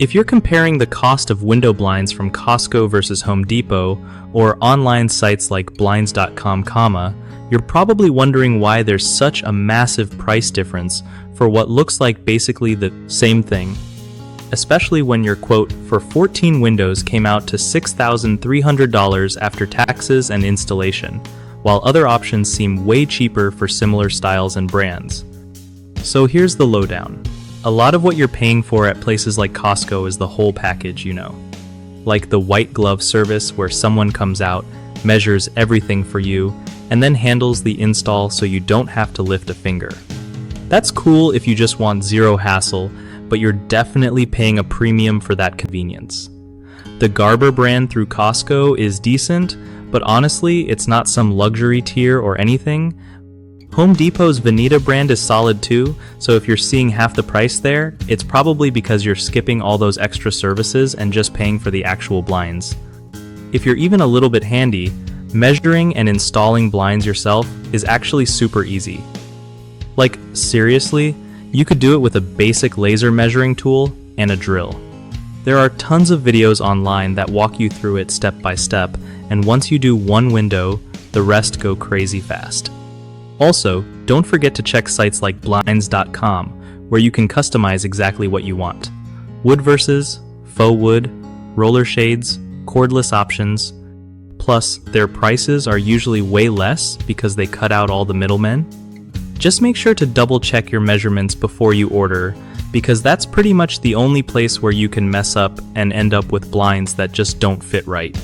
If you're comparing the cost of window blinds from Costco versus Home Depot or online sites like blinds.com, you're probably wondering why there's such a massive price difference for what looks like basically the same thing. Especially when your quote for 14 windows came out to $6,300 after taxes and installation, while other options seem way cheaper for similar styles and brands. So here's the lowdown. A lot of what you're paying for at places like Costco is the whole package, like the white glove service where someone comes out, measures everything for you, and then handles the install so you don't have to lift a finger. That's cool if you just want zero hassle, but you're definitely paying a premium for that convenience. The Garber brand through Costco is decent, but honestly, it's not some luxury tier or anything. Home Depot's Veneta brand is solid too, so if you're seeing half the price there, it's probably because you're skipping all those extra services and just paying for the actual blinds. If you're even a little bit handy, measuring and installing blinds yourself is actually super easy. Like, seriously, you could do it with a basic laser measuring tool and a drill. There are tons of videos online that walk you through it step by step, and once you do one window, the rest go crazy fast. Also, don't forget to check sites like blinds.com, where you can customize exactly what you want. Wood versus, faux wood, roller shades, cordless options. Plus, their prices are usually way less because they cut out all the middlemen. Just make sure to double check your measurements before you order, because that's pretty much the only place where you can mess up and end up with blinds that just don't fit right.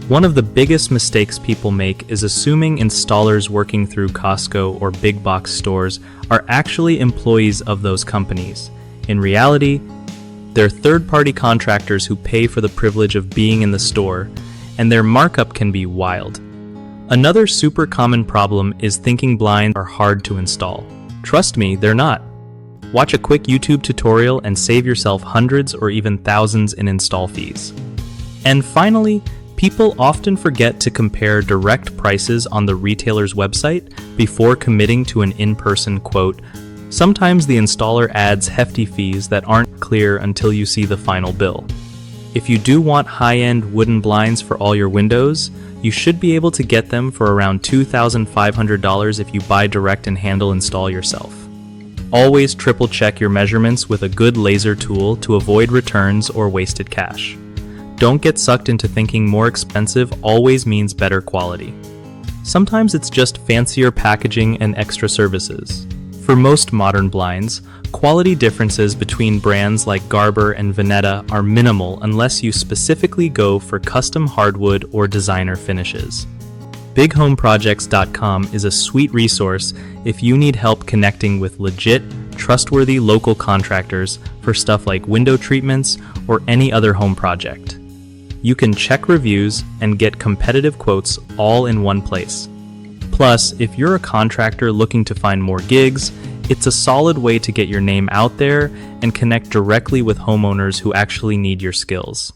One of the biggest mistakes people make is assuming installers working through Costco or big box stores are actually employees of those companies. In reality, they're third-party contractors who pay for the privilege of being in the store, and their markup can be wild. Another super common problem is thinking blinds are hard to install. Trust me, they're not. Watch a quick YouTube tutorial and save yourself hundreds or even thousands in install fees. And finally, people often forget to compare direct prices on the retailer's website before committing to an in-person quote. Sometimes the installer adds hefty fees that aren't clear until you see the final bill. If you do want high-end wooden blinds for all your windows, you should be able to get them for around $2,500 if you buy direct and handle install yourself. Always triple check your measurements with a good laser tool to avoid returns or wasted cash. Don't get sucked into thinking more expensive always means better quality. Sometimes it's just fancier packaging and extra services. For most modern blinds, quality differences between brands like Garber and Veneta are minimal unless you specifically go for custom hardwood or designer finishes. BigHomeProjects.com is a sweet resource if you need help connecting with legit, trustworthy local contractors for stuff like window treatments or any other home project. You can check reviews and get competitive quotes all in one place. Plus, if you're a contractor looking to find more gigs, it's a solid way to get your name out there and connect directly with homeowners who actually need your skills.